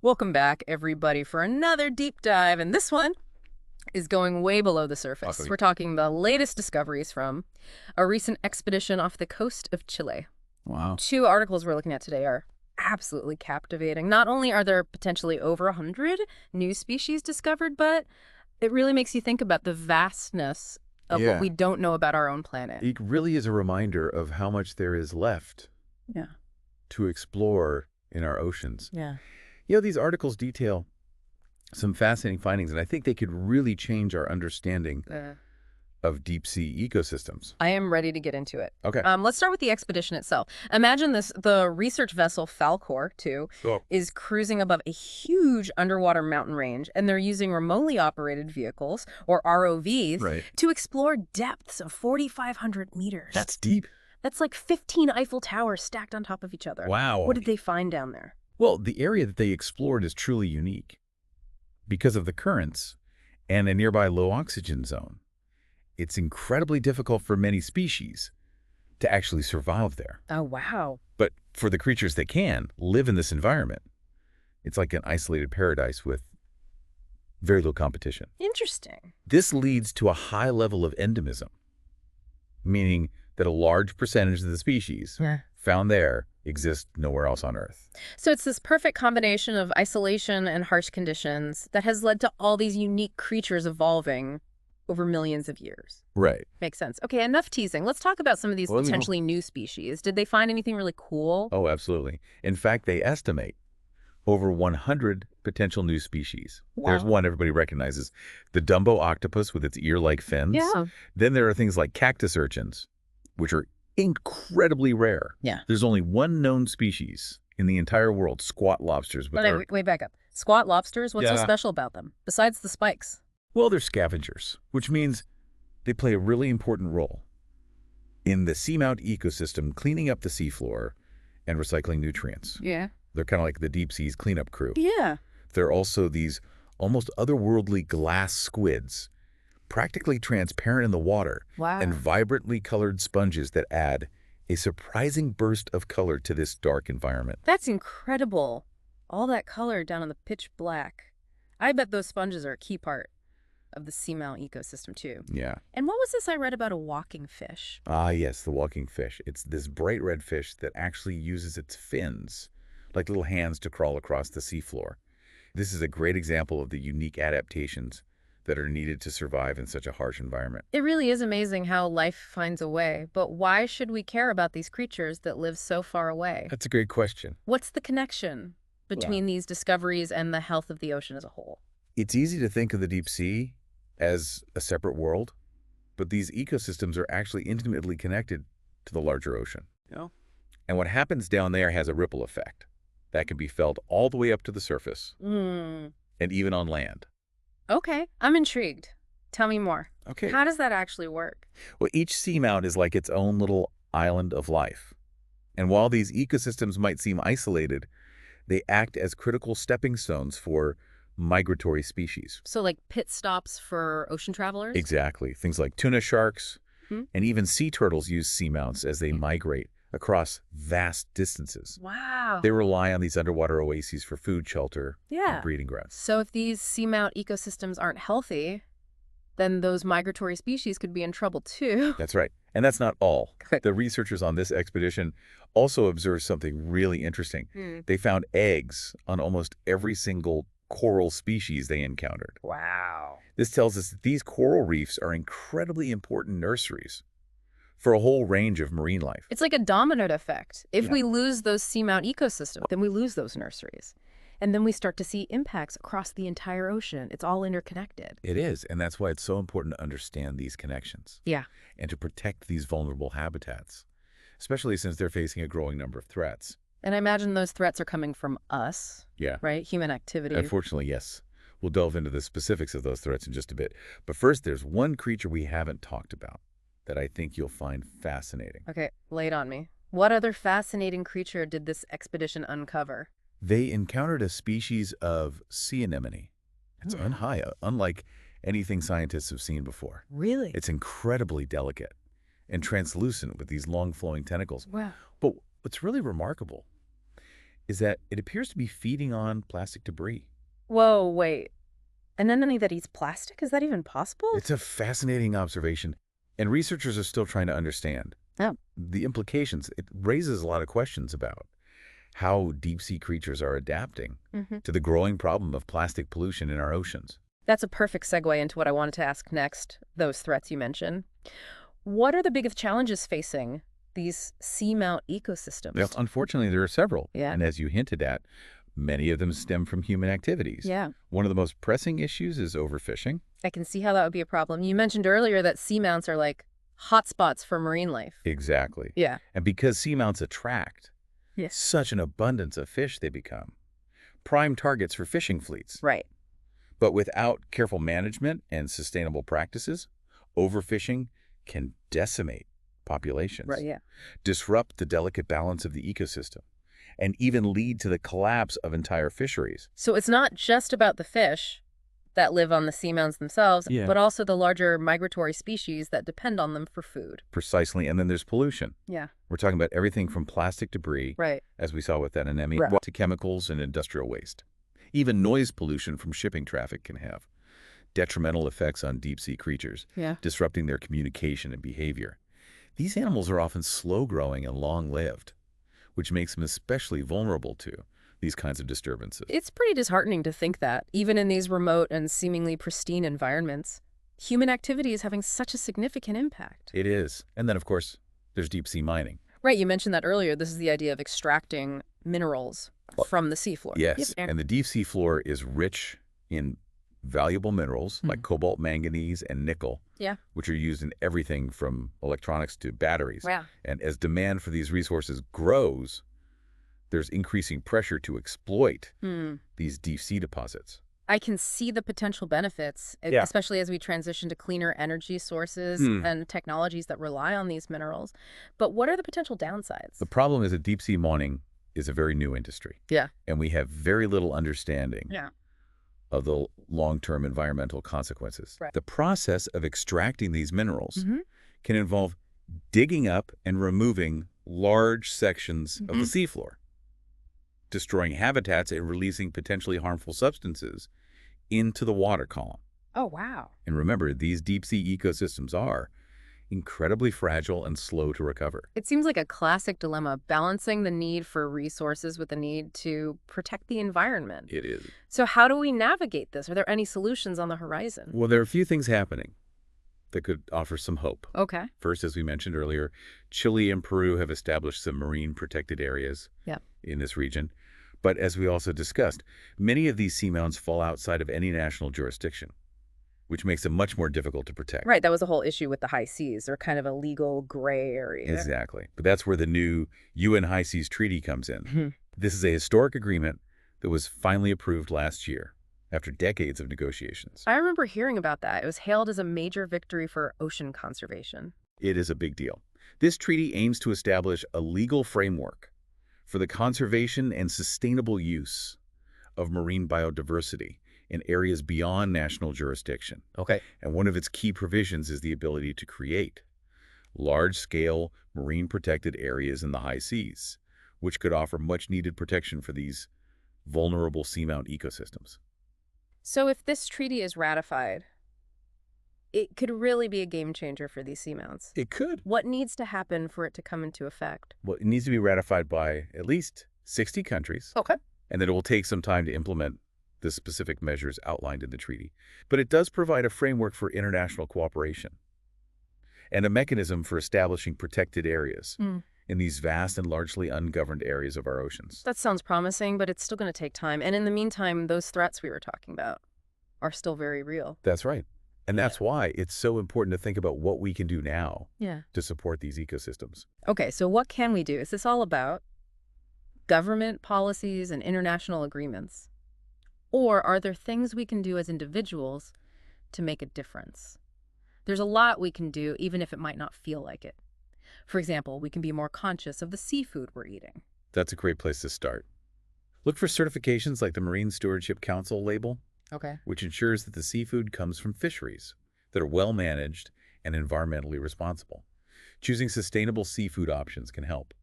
Welcome back, everybody, for another deep dive. And this one is going way below the surface. Awesome. We're talking the latest discoveries from a recent expedition off the coast of Chile. Wow. Two articles we're looking at today are absolutely captivating. Not only are there potentially over 100 new species discovered, but it really makes you think about the vastness of what Yeah. we don't know about our own planet. It really is a reminder of how much there is left Yeah. to explore in our oceans. Yeah. These articles detail some fascinating findings, and I think they could really change our understanding of deep sea ecosystems. I am ready to get into it. Okay. Let's start with the expedition itself. Imagine this, the research vessel Falcor 2 Oh. is cruising above a huge underwater mountain range, and they're using remotely operated vehicles, or ROVs, Right. to explore depths of 4,500 meters. That's deep. That's like 15 Eiffel Towers stacked on top of each other. Wow. What did they find down there? Well, the area that they explored is truly unique because of the currents and a nearby low oxygen zone. It's incredibly difficult for many species to actually survive there. Oh, wow. But for the creatures that can live in this environment, it's like an isolated paradise with very little competition. Interesting. This leads to a high level of endemism, meaning that a large percentage of the species found there exist nowhere else on Earth. So it's this perfect combination of isolation and harsh conditions that has led to all these unique creatures evolving over millions of years. Right. Makes sense. Okay, enough teasing. Let's talk about some of these Well, potentially new species. Did they find anything really cool? Oh, absolutely. In fact, they estimate over 100 potential new species. There's Wow. one everybody recognizes, the Dumbo octopus with its ear-like fins. Yeah. Then there are things like cactus urchins, which are incredibly rare. Yeah. There's only one known species in the entire world, squat lobsters. But wait, back up. Squat lobsters, what's so Yeah. special about them, besides the spikes? Well, they're scavengers, which means they play a really important role in the seamount ecosystem, cleaning up the seafloor and recycling nutrients. Yeah. They're kind of like the deep sea's cleanup crew. Yeah. They're also these almost otherworldly glass squids, practically transparent in the water, Wow. and vibrantly colored sponges that add a surprising burst of color to this dark environment. That's incredible. All that color down on the pitch black. I bet those sponges are a key part of the seamount ecosystem, too. Yeah. And what was this I read about a walking fish? Ah, yes, the walking fish. It's this bright red fish that actually uses its fins, like little hands, to crawl across the seafloor. This is a great example of the unique adaptations that are needed to survive in such a harsh environment. It really is amazing how life finds a way, but why should we care about these creatures that live so far away? That's a great question. What's the connection between these discoveries and the health of the ocean as a whole? It's easy to think of the deep sea as a separate world, but these ecosystems are actually intimately connected to the larger ocean. And what happens down there has a ripple effect that can be felt all the way up to the surface and even on land. Okay, I'm intrigued. Tell me more. Okay. How does that actually work? Well, each seamount is like its own little island of life. And while these ecosystems might seem isolated, they act as critical stepping stones for migratory species. So like pit stops for ocean travelers? Exactly. Things like tuna sharks Hmm. and even sea turtles use seamounts as they migrate across vast distances. Wow. They rely on these underwater oases for food, shelter, Yeah. and breeding grounds. So if these seamount ecosystems aren't healthy, then those migratory species could be in trouble too. That's right. And that's not all. Good. The researchers on this expedition also observed something really interesting. They found eggs on almost every single coral species they encountered. Wow. This tells us that these coral reefs are incredibly important nurseries for a whole range of marine life. It's like a domino effect. If Yeah. we lose those seamount ecosystems, then we lose those nurseries. And then we start to see impacts across the entire ocean. It's all interconnected. It is, and that's why it's so important to understand these connections. Yeah. And to protect these vulnerable habitats, especially since they're facing a growing number of threats. And I imagine those threats are coming from us, Yeah. right? Human activity. Unfortunately, yes. We'll delve into the specifics of those threats in just a bit. But first, there's one creature we haven't talked about that I think you'll find fascinating. Okay, lay it on me. What other fascinating creature did this expedition uncover? They encountered a species of sea anemone. It's unlike anything scientists have seen before. Really? It's incredibly delicate and translucent with these long flowing tentacles. Wow. But what's really remarkable is that it appears to be feeding on plastic debris. Whoa, wait. An enemy that eats plastic? Is that even possible? It's a fascinating observation, and researchers are still trying to understand Oh. the implications. It raises a lot of questions about how deep-sea creatures are adapting to the growing problem of plastic pollution in our oceans. That's a perfect segue into what I wanted to ask next, those threats you mentioned. What are the biggest challenges facing these seamount ecosystems? Well, unfortunately, there are several, Yeah. and as you hinted at, many of them stem from human activities. Yeah. One of the most pressing issues is overfishing. I can see how that would be a problem. You mentioned earlier that seamounts are like hotspots for marine life. Exactly. Yeah. And because seamounts attract Yes. such an abundance of fish, they become prime targets for fishing fleets. Right. But without careful management and sustainable practices, overfishing can decimate populations, Right, yeah. disrupt the delicate balance of the ecosystem, and even lead to the collapse of entire fisheries. So it's not just about the fish that live on the seamounts themselves, Yeah. but also the larger migratory species that depend on them for food. Precisely. And then there's pollution. Yeah. We're talking about everything from plastic debris, Right. as we saw with that anemone, Right. to chemicals and industrial waste. Even noise pollution from shipping traffic can have detrimental effects on deep-sea creatures, Yeah. disrupting their communication and behavior. These animals are often slow-growing and long-lived, which makes them especially vulnerable to these kinds of disturbances. It's pretty disheartening to think that, even in these remote and seemingly pristine environments, human activity is having such a significant impact. It is. And then, of course, there's deep-sea mining. Right, you mentioned that earlier. This is the idea of extracting minerals from the seafloor. Yes, Yep. and the deep-sea floor is rich in valuable minerals like cobalt, manganese, and nickel, Yeah. which are used in everything from electronics to batteries. Yeah. And as demand for these resources grows, there's increasing pressure to exploit these deep-sea deposits. I can see the potential benefits, Yeah. especially as we transition to cleaner energy sources and technologies that rely on these minerals. But what are the potential downsides? The problem is that deep-sea mining is a very new industry, Yeah. and we have very little understanding Yeah. of the long-term environmental consequences. Right. The process of extracting these minerals Mhm. can involve digging up and removing large sections of the seafloor, destroying habitats and releasing potentially harmful substances into the water column. Oh, wow. And remember, these deep-sea ecosystems are incredibly fragile and slow to recover. It seems like a classic dilemma, balancing the need for resources with the need to protect the environment. It is. So how do we navigate this? Are there any solutions on the horizon? Well, there are a few things happening that could offer some hope. Okay. First, as we mentioned earlier, Chile and Peru have established some marine protected areas in this region. But as we also discussed, many of these seamounts fall outside of any national jurisdiction, which makes them much more difficult to protect. Right, that was the whole issue with the high seas. They're kind of a legal gray area. Exactly. But that's where the new UN High Seas Treaty comes in. Mhm. This is a historic agreement that was finally approved last year after decades of negotiations. I remember hearing about that. It was hailed as a major victory for ocean conservation. It is a big deal. This treaty aims to establish a legal framework for the conservation and sustainable use of marine biodiversity in areas beyond national jurisdiction. Okay. And one of its key provisions is the ability to create large-scale marine protected areas in the high seas, which could offer much-needed protection for these vulnerable seamount ecosystems. So if this treaty is ratified, it could really be a game changer for these seamounts. It could. What needs to happen for it to come into effect? Well, it needs to be ratified by at least 60 countries, Okay. and then it will take some time to implement the specific measures outlined in the treaty. But it does provide a framework for international cooperation and a mechanism for establishing protected areas in these vast and largely ungoverned areas of our oceans. That sounds promising, but it's still going to take time. And in the meantime, those threats we were talking about are still very real. That's right. And that's why it's so important to think about what we can do now Yeah. to support these ecosystems. Okay, so what can we do? Is this all about government policies and international agreements? Or are there things we can do as individuals to make a difference? There's a lot we can do, even if it might not feel like it. For example, we can be more conscious of the seafood we're eating. That's a great place to start. Look for certifications like the Marine Stewardship Council label, Okay. which ensures that the seafood comes from fisheries that are well managed and environmentally responsible. Choosing sustainable seafood options can help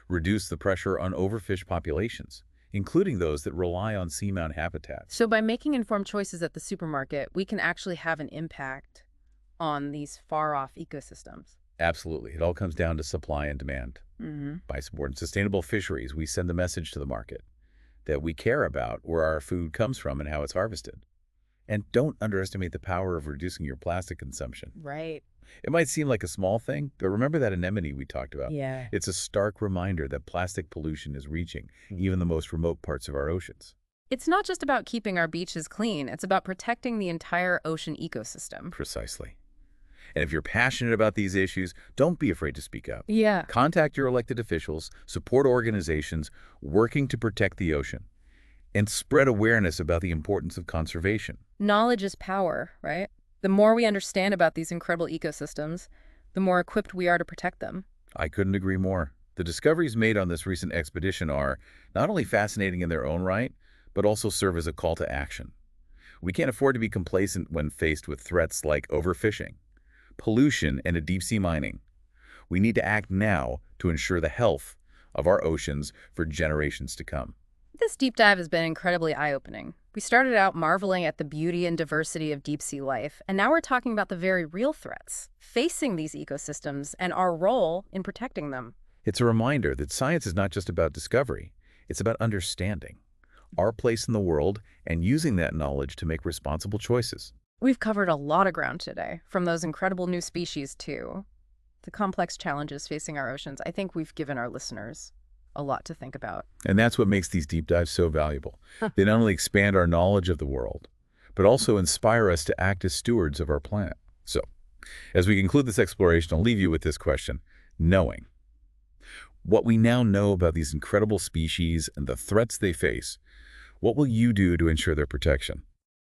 reduce the pressure on overfished populations including those that rely on seamount habitats. So by making informed choices at the supermarket, we can actually have an impact on these far-off ecosystems. Absolutely. It all comes down to supply and demand. By supporting sustainable fisheries, we send the message to the market that we care about where our food comes from and how it's harvested. And don't underestimate the power of reducing your plastic consumption. Right. It might seem like a small thing, but remember that anemone we talked about? Yeah. It's a stark reminder that plastic pollution is reaching even the most remote parts of our oceans. It's not just about keeping our beaches clean, it's about protecting the entire ocean ecosystem. Precisely. And if you're passionate about these issues, don't be afraid to speak up. Yeah. Contact your elected officials, support organizations working to protect the ocean, and spread awareness about the importance of conservation. Knowledge is power, right? The more we understand about these incredible ecosystems, the more equipped we are to protect them. I couldn't agree more. The discoveries made on this recent expedition are not only fascinating in their own right, but also serve as a call to action. We can't afford to be complacent when faced with threats like overfishing, pollution, and deep-sea mining. We need to act now to ensure the health of our oceans for generations to come. This deep dive has been incredibly eye-opening. We started out marveling at the beauty and diversity of deep-sea life, and now we're talking about the very real threats facing these ecosystems and our role in protecting them. It's a reminder that science is not just about discovery, it's about understanding our place in the world and using that knowledge to make responsible choices. We've covered a lot of ground today, from those incredible new species to the complex challenges facing our oceans. I think we've given our listeners a lot to think about. And that's what makes these deep dives so valuable. They not only expand our knowledge of the world, but also inspire us to act as stewards of our planet. So, as we conclude this exploration, I'll leave you with this question. Knowing what we now know about these incredible species and the threats they face, what will you do to ensure their protection?